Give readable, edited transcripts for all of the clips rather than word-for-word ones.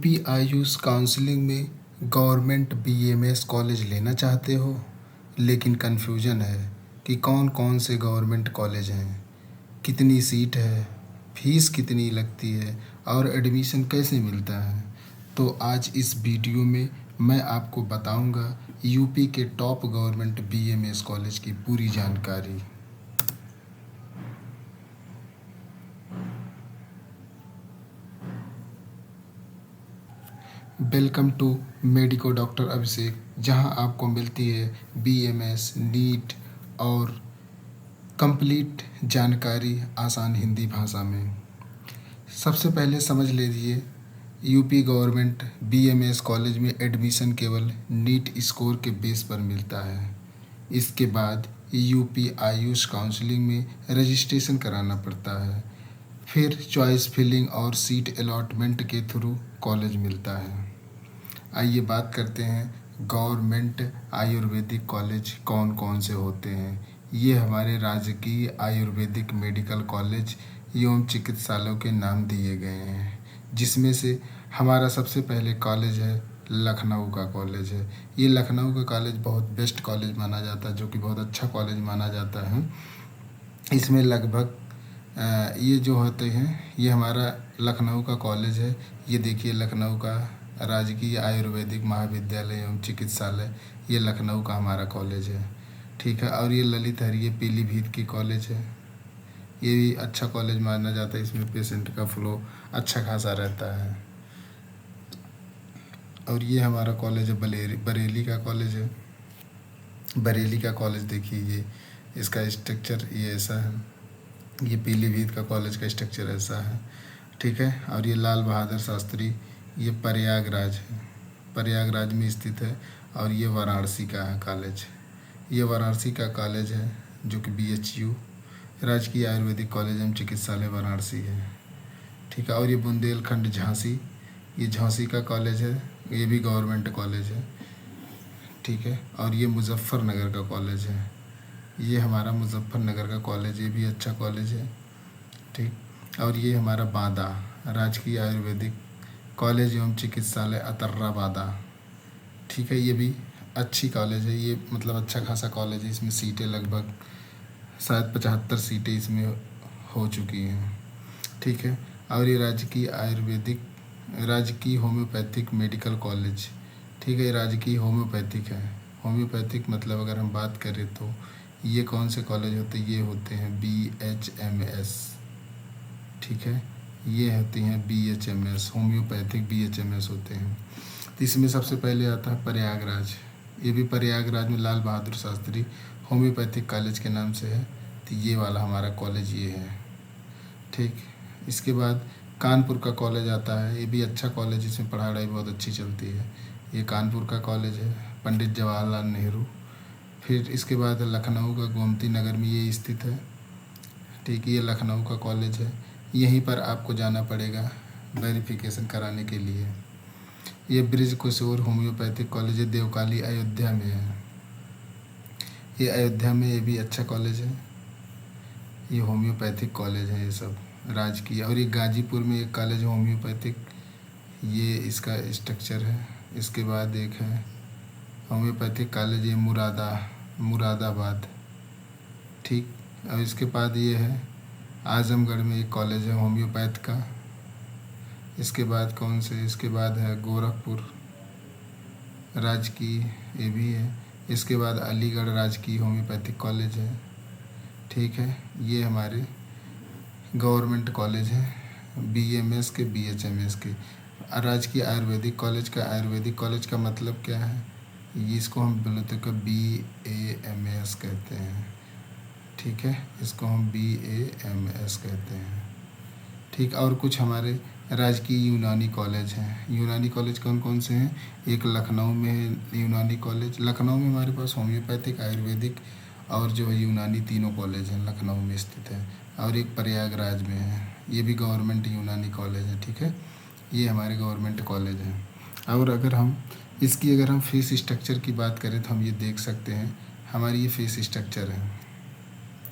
UP Ayush counselling में government BMS college लेना चाहते हो, लेकिन कन्फ्यूजन है कि कौन कौन से गवर्नमेंट कॉलेज हैं, कितनी सीट है, फीस कितनी लगती है और एडमिशन कैसे मिलता है। तो आज इस वीडियो में मैं आपको बताऊंगा यूपी के टॉप गवर्नमेंट बीएमएस कॉलेज की पूरी जानकारी। वेलकम टू मेडिको डॉक्टर अभिषेक, जहां आपको मिलती है बीएमएस, नीट और कंप्लीट जानकारी आसान हिंदी भाषा में। सबसे पहले समझ लीजिए, यूपी गवर्नमेंट बीएमएस कॉलेज में एडमिशन केवल नीट स्कोर के बेस पर मिलता है। इसके बाद यूपी आयुष काउंसलिंग में रजिस्ट्रेशन कराना पड़ता है, फिर चॉइस फिलिंग और सीट अलॉटमेंट के थ्रू कॉलेज मिलता है। आइए बात करते हैं गवर्नमेंट आयुर्वेदिक कॉलेज कौन कौन से होते हैं। ये हमारे राजकीय आयुर्वेदिक मेडिकल कॉलेज एवं चिकित्सालयों के नाम दिए गए हैं, जिसमें से हमारा सबसे पहले कॉलेज है लखनऊ का कॉलेज है। ये लखनऊ का कॉलेज बहुत बेस्ट कॉलेज माना जाता है, जो कि बहुत अच्छा कॉलेज माना जाता है। इसमें लगभग ये जो होते हैं, ये हमारा लखनऊ का कॉलेज है। ये देखिए, लखनऊ का राजकीय आयुर्वेदिक महाविद्यालय एवं चिकित्सालय, ये लखनऊ का हमारा कॉलेज है, ठीक है। और ये ललित हरिये पीलीभीत की कॉलेज है। ये भी अच्छा कॉलेज माना जाता है, इसमें पेशेंट का फ्लो अच्छा खासा रहता है। और ये हमारा कॉलेज है बरेली का कॉलेज है। बरेली का कॉलेज देखिए, ये इसका स्ट्रक्चर ये ऐसा है। ये पीलीभीत का कॉलेज का स्ट्रक्चर ऐसा है, ठीक है। और ये लाल बहादुर शास्त्री, ये प्रयागराज है, प्रयागराज में स्थित है। और ये वाराणसी का है कॉलेज, ये वाराणसी का कॉलेज है, जो कि बीएचयू राजकीय आयुर्वेदिक कॉलेज एवं चिकित्सालय वाराणसी है, ठीक है। और ये बुंदेलखंड झांसी, ये झांसी का कॉलेज है, ये भी गवर्नमेंट कॉलेज है, ठीक है। और ये मुजफ्फरनगर का कॉलेज है, ये हमारा मुजफ्फरनगर का कॉलेज, ये भी अच्छा कॉलेज है, ठीक। और ये हमारा बांदा राजकीय आयुर्वेदिक कॉलेज एवं चिकित्सालय अतर्रा बांदा, ठीक है। ये भी अच्छी कॉलेज है, ये मतलब अच्छा खासा कॉलेज है। इसमें सीटें लगभग शायद 75 सीटें इसमें हो चुकी हैं, ठीक है। और ये राजकीय होम्योपैथिक मेडिकल कॉलेज, ठीक है। ये राजकीय होम्योपैथिक है। होम्योपैथिक मतलब अगर हम बात करें तो ये कौन से कॉलेज होते हैं, ये होते हैं BHMS, ठीक है। ये होती हैं BHMS, होम्योपैथिक BHMS होते हैं। तो इसमें सबसे पहले आता है प्रयागराज। ये भी प्रयागराज में लाल बहादुर शास्त्री होम्योपैथिक कॉलेज के नाम से है। तो ये वाला हमारा कॉलेज ये है, ठीक। इसके बाद कानपुर का कॉलेज आता है, ये भी अच्छा कॉलेज, इसमें पढ़ाई बहुत अच्छी चलती है। ये कानपुर का कॉलेज है, पंडित जवाहरलाल नेहरू। फिर इसके बाद लखनऊ का गोमती नगर में ये स्थित है, ठीक। ये लखनऊ का कॉलेज है, यहीं पर आपको जाना पड़ेगा वेरिफिकेशन कराने के लिए। ये ब्रिज किशोर होम्योपैथिक कॉलेज है, देवकाली अयोध्या में है। ये अयोध्या में, ये भी अच्छा कॉलेज है। ये होम्योपैथिक कॉलेज है, ये सब राजकीय। और ये गाजीपुर में एक कॉलेज है होम्योपैथिक, ये इसका स्ट्रक्चर है। इसके बाद एक है होम्योपैथिक कॉलेज, ये मुरादाबाद, ठीक। और इसके बाद ये है आजमगढ़ में एक कॉलेज है होम्योपैथ का। इसके बाद कौन से, इसके बाद है गोरखपुर राजकीय, ये भी है। इसके बाद अलीगढ़ राजकीय होम्योपैथिक कॉलेज है, ठीक है। ये हमारे गवर्नमेंट कॉलेज हैं बीएमएस के, BHMS के। राजकीय आयुर्वेदिक कॉलेज का मतलब क्या है, ये इसको हम बोलते हैं BAMS कहते हैं, ठीक है। इसको हम BAMS कहते हैं, ठीक। और कुछ हमारे राजकीय यूनानी कॉलेज हैं। यूनानी कॉलेज कौन कौन से हैं, एक लखनऊ में है यूनानी कॉलेज। लखनऊ में हमारे पास होम्योपैथिक, आयुर्वेदिक और जो है यूनानी, तीनों कॉलेज हैं, लखनऊ में स्थित है। और एक प्रयागराज में है, ये भी गवर्नमेंट यूनानी कॉलेज है, ठीक है। ये हमारे गवर्नमेंट कॉलेज हैं। और अगर हम फीस स्ट्रक्चर की बात करें तो हम ये देख सकते हैं, हमारी ये फीस स्ट्रक्चर है।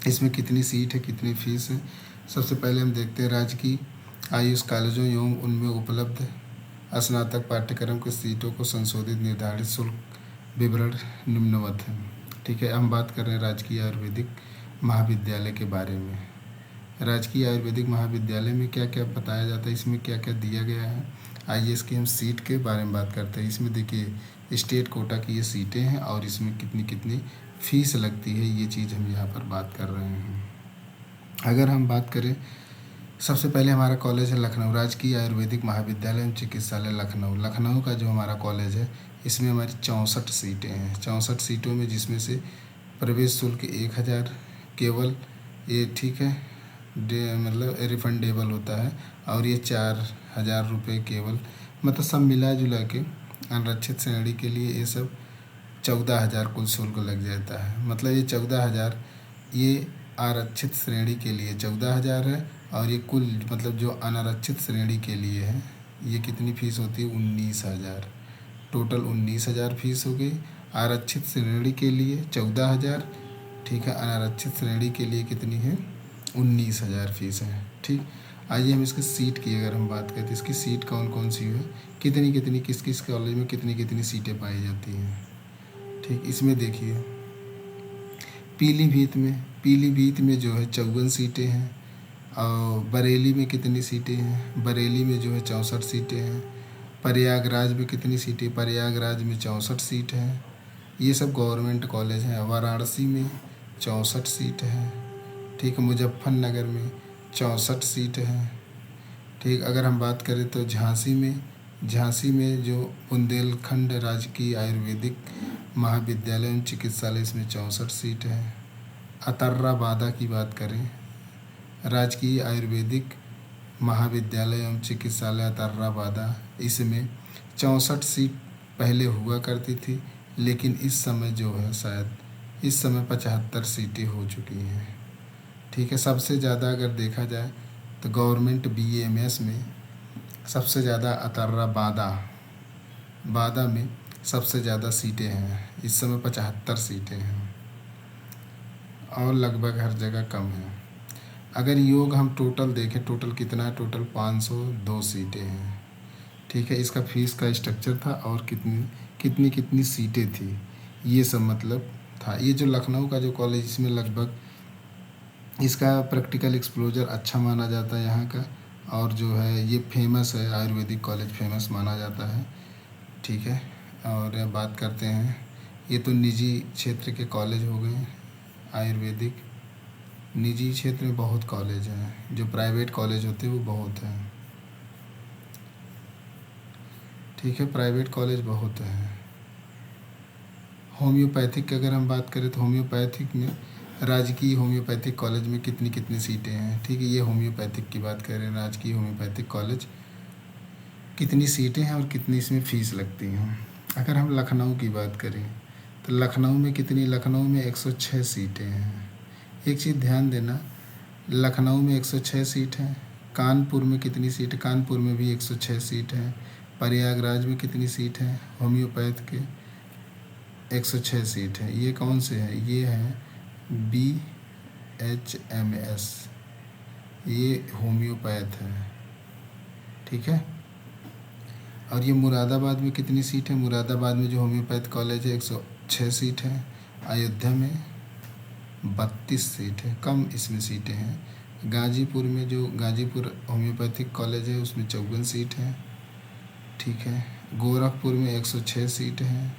इसमें कितनी सीट है, कितनी फीस है। सबसे पहले हम देखते हैं राजकीय आयुष कॉलेजों एवं उनमें उपलब्ध स्नातक पाठ्यक्रम की सीटों को संशोधित निर्धारित शुल्क विवरण निम्नवत है। ठीक है, हम बात कर रहे हैं राजकीय आयुर्वेदिक महाविद्यालय के बारे में। राजकीय आयुर्वेदिक महाविद्यालय में क्या क्या बताया जाता है, इसमें क्या क्या दिया गया है। आइए इसकी हम सीट के बारे में बात करते हैं। इसमें देखिए स्टेट कोटा की ये सीटें हैं और इसमें कितनी कितनी फ़ीस लगती है, ये चीज़ हम यहाँ पर बात कर रहे हैं। अगर हम बात करें, सबसे पहले हमारा कॉलेज है लखनऊ, राजकीय आयुर्वेदिक महाविद्यालय एवं चिकित्सालय लखनऊ। लखनऊ का जो हमारा कॉलेज है, इसमें हमारी 64 सीटें हैं। 64 सीटों में जिसमें से प्रवेश शुल्क 1000 केवल, ये ठीक है, मतलब रिफंडेबल होता है, और ये 4000 रुपये केवल, मतलब सब मिला जुला के अनारक्षित श्रेणी के लिए ये सब 14,000 कुल शुल्क लग जाता है। मतलब ये 14,000 ये आरक्षित श्रेणी के लिए 14,000 है, और ये कुल मतलब जो अनारक्षित श्रेणी के लिए है ये कितनी फ़ीस होती है, 19,000। टोटल 19,000 फ़ीस हो गई। आरक्षित श्रेणी के लिए 14,000, ठीक है, अनारक्षित श्रेणी के लिए कितनी है, 19,000 फ़ीस है। ठीक, आइए हम इसकी सीट की अगर हम बात करें तो इसकी सीट कौन कौन सी है, कितनी कितनी किस किस कॉलेज में कितनी कितनी सीटें पाई जाती हैं। ठीक, इसमें देखिए पीलीभीत में जो है 54 सीटें हैं, और बरेली में कितनी सीटें हैं, बरेली में जो है 64 सीटें हैं। प्रयागराज में कितनी सीटें, प्रयागराज में 64 सीट हैं। ये सब गवर्नमेंट कॉलेज हैं। वाराणसी में 64 सीट हैं। ठीक, मुजफ्फरनगर में 64 सीट हैं। ठीक, अगर हम बात करें तो झांसी में जो बुंदेलखंड राजकीय आयुर्वेदिक महाविद्यालय एवं चिकित्सालय, इसमें 64 सीट है। अतर्राबादा की बात करें, राजकीय आयुर्वेदिक महाविद्यालय एवं चिकित्सालय अतर्राबादा, इसमें 64 सीट पहले हुआ करती थी, लेकिन इस समय जो है शायद इस समय 75 सीटें हो चुकी हैं। ठीक है, सबसे ज़्यादा अगर देखा जाए तो गवर्नमेंट BAMS में सबसे ज़्यादा बादा में सबसे ज़्यादा सीटें हैं। इस समय 75 सीटें हैं, और लगभग हर जगह कम है। अगर योग हम टोटल देखें, टोटल कितना है, टोटल 502 सीटें हैं। ठीक है, इसका फीस का स्ट्रक्चर था और कितनी कितनी सीटें थी, ये सब मतलब था। ये जो लखनऊ का जो कॉलेज, इसमें लगभग इसका प्रैक्टिकल एक्सपोजर अच्छा माना जाता है यहाँ का, और जो है ये फेमस है, आयुर्वेदिक कॉलेज फेमस माना जाता है। ठीक है, और बात करते हैं, ये तो निजी क्षेत्र के कॉलेज हो गए आयुर्वेदिक। निजी क्षेत्र में बहुत कॉलेज हैं, जो प्राइवेट कॉलेज होते हैं वो बहुत हैं। ठीक है, प्राइवेट कॉलेज बहुत हैं। होम्योपैथिक की अगर हम बात करें तो होम्योपैथिक में राजकीय होम्योपैथिक कॉलेज में कितनी कितनी सीटें हैं। ठीक है, ये होम्योपैथिक की बात करें, राजकीय होम्योपैथिक कॉलेज कितनी सीटें हैं और कितनी इसमें फ़ीस लगती हैं। अगर हम लखनऊ की बात करें तो लखनऊ में 106 सीटें हैं। एक चीज़ ध्यान देना, लखनऊ में 106 सीट हैं। कानपुर में कितनी सीट है, कानपुर में भी 106 सीट हैं। प्रयागराज में कितनी सीट हैं, होम्योपैथ के 106 सीट है। ये कौन से हैं, ये हैं BHMS, ये होम्योपैथ है। ठीक है, और ये मुरादाबाद में कितनी सीट है, मुरादाबाद में जो होम्योपैथ कॉलेज है 106 सीट है। अयोध्या में 32 सीट है, कम इसमें सीटें हैं। गाजीपुर में जो गाजीपुर होम्योपैथिक कॉलेज है उसमें 54 सीट है। ठीक है, गोरखपुर में 106 सीट हैं,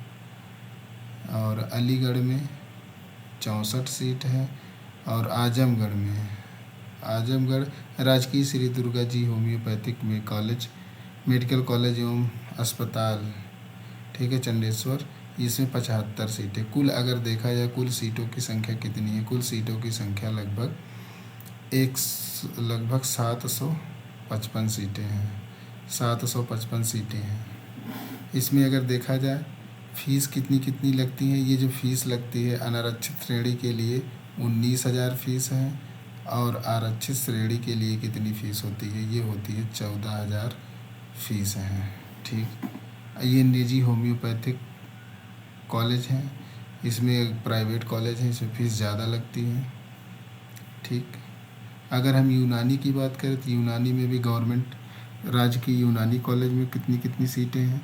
और अलीगढ़ में 64 सीट है, और आजमगढ़ राजकीय श्री दुर्गा जी होम्योपैथिक में कॉलेज, मेडिकल कॉलेज एवं अस्पताल, ठीक है, चंडेश्वर, इसमें 75 सीटें। कुल अगर देखा जाए कुल सीटों की संख्या कितनी है, कुल सीटों की संख्या लगभग 755 सीटें हैं, 755 सीटें हैं। इसमें अगर देखा जाए फ़ीस कितनी कितनी लगती है, ये जो फ़ीस लगती है अनारक्षित श्रेणी के लिए 19,000 फ़ीस है, और आरक्षित श्रेणी के लिए कितनी फ़ीस होती है, ये होती है 14,000 फ़ीस है। ठीक, ये निजी होम्योपैथिक कॉलेज हैं, इसमें प्राइवेट कॉलेज हैं, इसमें फ़ीस ज़्यादा लगती है। ठीक, अगर हम यूनानी की बात करें तो यूनानी में भी गवर्नमेंट राजकीय यूनानी कॉलेज में कितनी कितनी सीटें हैं,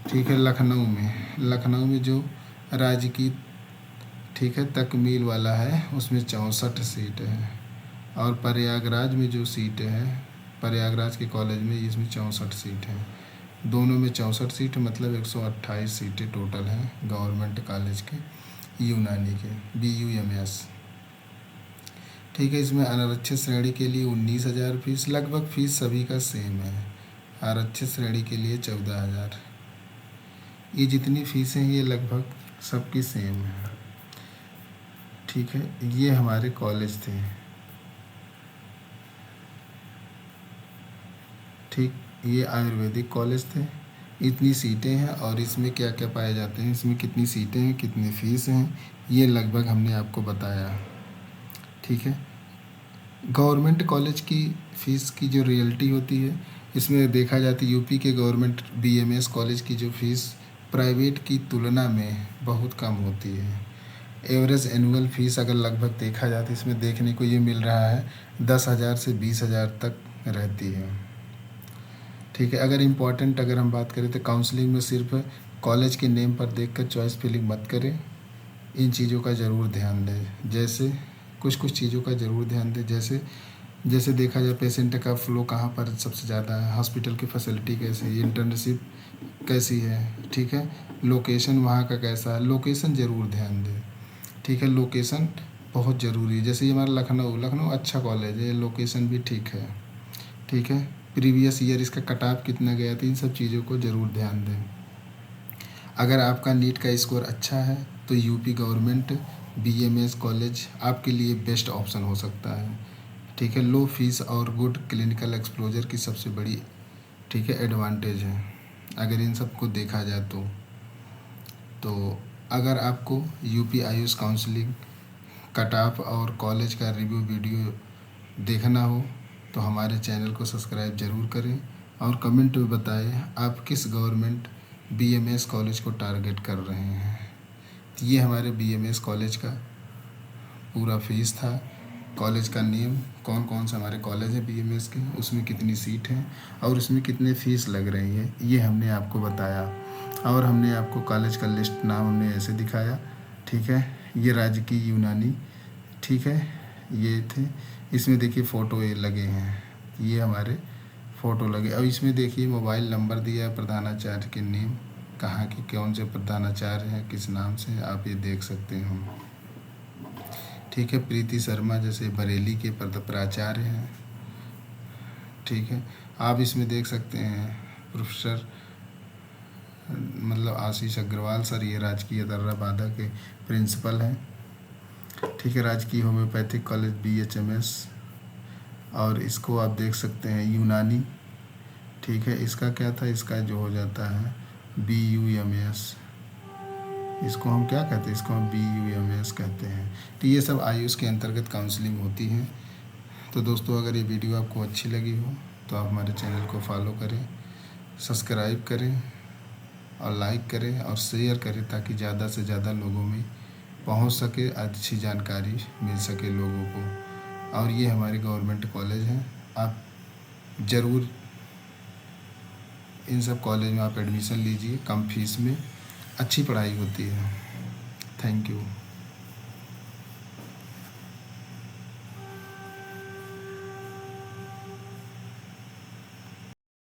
ठीक है। लखनऊ में जो राजकीय, ठीक है, तकमील वाला है उसमें 64 सीट है। और प्रयागराज में जो सीट है, प्रयागराज के कॉलेज में, इसमें 64 सीट है। दोनों में 64 सीट, मतलब 128 सीटें टोटल हैं गवर्नमेंट कॉलेज के यूनानी के, BUMS, ठीक है। इसमें अनारक्षित श्रेणी के लिए 19,000 फीस, लगभग फीस सभी का सेम है। आरक्षित श्रेणी के लिए 14,000। ये जितनी फीसें हैं ये लगभग सबकी सेम है, ठीक है। ये हमारे कॉलेज थे, ठीक। ये आयुर्वेदिक कॉलेज थे। इतनी सीटें हैं और इसमें क्या क्या पाए जाते हैं, इसमें कितनी सीटें हैं, कितनी फ़ीस हैं, ये लगभग हमने आपको बताया, ठीक है। गवर्नमेंट कॉलेज की फ़ीस की जो रियलिटी होती है, इसमें देखा जाती है यूपी के गवर्नमेंट BMS कॉलेज की जो फ़ीस प्राइवेट की तुलना में बहुत कम होती है। एवरेज एनुअल फ़ीस अगर लगभग देखा जाए तो इसमें देखने को ये मिल रहा है 10,000 से 20,000 तक रहती है, ठीक है। अगर हम बात करें तो काउंसलिंग में सिर्फ कॉलेज के नेम पर देखकर चॉइस फिलिंग मत करें। इन चीज़ों का ज़रूर ध्यान दें, जैसे कुछ चीज़ों का ज़रूर ध्यान दें, जैसे देखा जाए पेशेंट का फ़्लो कहाँ पर सबसे ज़्यादा है, हॉस्पिटल की फैसिलिटी कैसी है, इंटर्नशिप कैसी है, ठीक है। लोकेशन वहाँ का कैसा है, लोकेशन ज़रूर ध्यान दें, ठीक है। लोकेशन बहुत ज़रूरी है। जैसे ये हमारा लखनऊ अच्छा कॉलेज है, लोकेशन भी ठीक है, ठीक है। प्रीवियस ईयर इसका कट ऑफ कितना गया था, इन सब चीज़ों को ज़रूर ध्यान दें। अगर आपका नीट का स्कोर अच्छा है तो यूपी गवर्नमेंट BMS कॉलेज आपके लिए बेस्ट ऑप्शन हो सकता है, ठीक है। लो फीस और गुड क्लिनिकल एक्सपोजर की सबसे बड़ी, ठीक है, एडवांटेज है अगर इन सब को देखा जाए तो अगर आपको UP Ayush counselling cut off और कॉलेज का रिव्यू वीडियो देखना हो तो हमारे चैनल को सब्सक्राइब ज़रूर करें और कमेंट में बताएं आप किस गवर्नमेंट BMS कॉलेज को टारगेट कर रहे हैं। तो ये हमारे BMS कॉलेज का पूरा फीस था, कॉलेज का नेम, कौन कौन से हमारे कॉलेज हैं BMS के, उसमें कितनी सीट हैं और उसमें कितने फ़ीस लग रही है, ये हमने आपको बताया। और हमने आपको कॉलेज का लिस्ट नाम हमने ऐसे दिखाया, ठीक है। ये राजकीय यूनानी, ठीक है, ये थे। इसमें देखिए फ़ोटो ये लगे हैं, ये हमारे फ़ोटो लगे। और इसमें देखिए मोबाइल नंबर दिया है, प्रधानाचार्य के नेम, कहाँ के कौन से प्रधानाचार्य हैं, किस नाम से, आप ये देख सकते हो, ठीक है। प्रीति शर्मा जैसे बरेली के प्राचार्य हैं, ठीक है। आप इसमें देख सकते हैं प्रोफेसर मतलब आशीष अग्रवाल सर, ये राजकीय दर्रा बाधा के प्रिंसिपल हैं, ठीक है। राजकीय होम्योपैथिक कॉलेज BHMS, और इसको आप देख सकते हैं यूनानी, ठीक है। इसका क्या था, इसका जो हो जाता है BUMS, इसको हम क्या कहते हैं, इसको हम BUMS कहते हैं। तो ये सब आयुष के अंतर्गत काउंसलिंग होती है। तो दोस्तों अगर ये वीडियो आपको अच्छी लगी हो तो आप हमारे चैनल को फॉलो करें, सब्सक्राइब करें और लाइक करें और शेयर करें ताकि ज़्यादा से ज़्यादा लोगों में पहुंच सके, अच्छी जानकारी मिल सके लोगों को। और ये हमारे गवर्नमेंट कॉलेज हैं, आप ज़रूर इन सब कॉलेज में आप एडमिशन लीजिए, कम फीस में अच्छी पढ़ाई होती है। Thank you.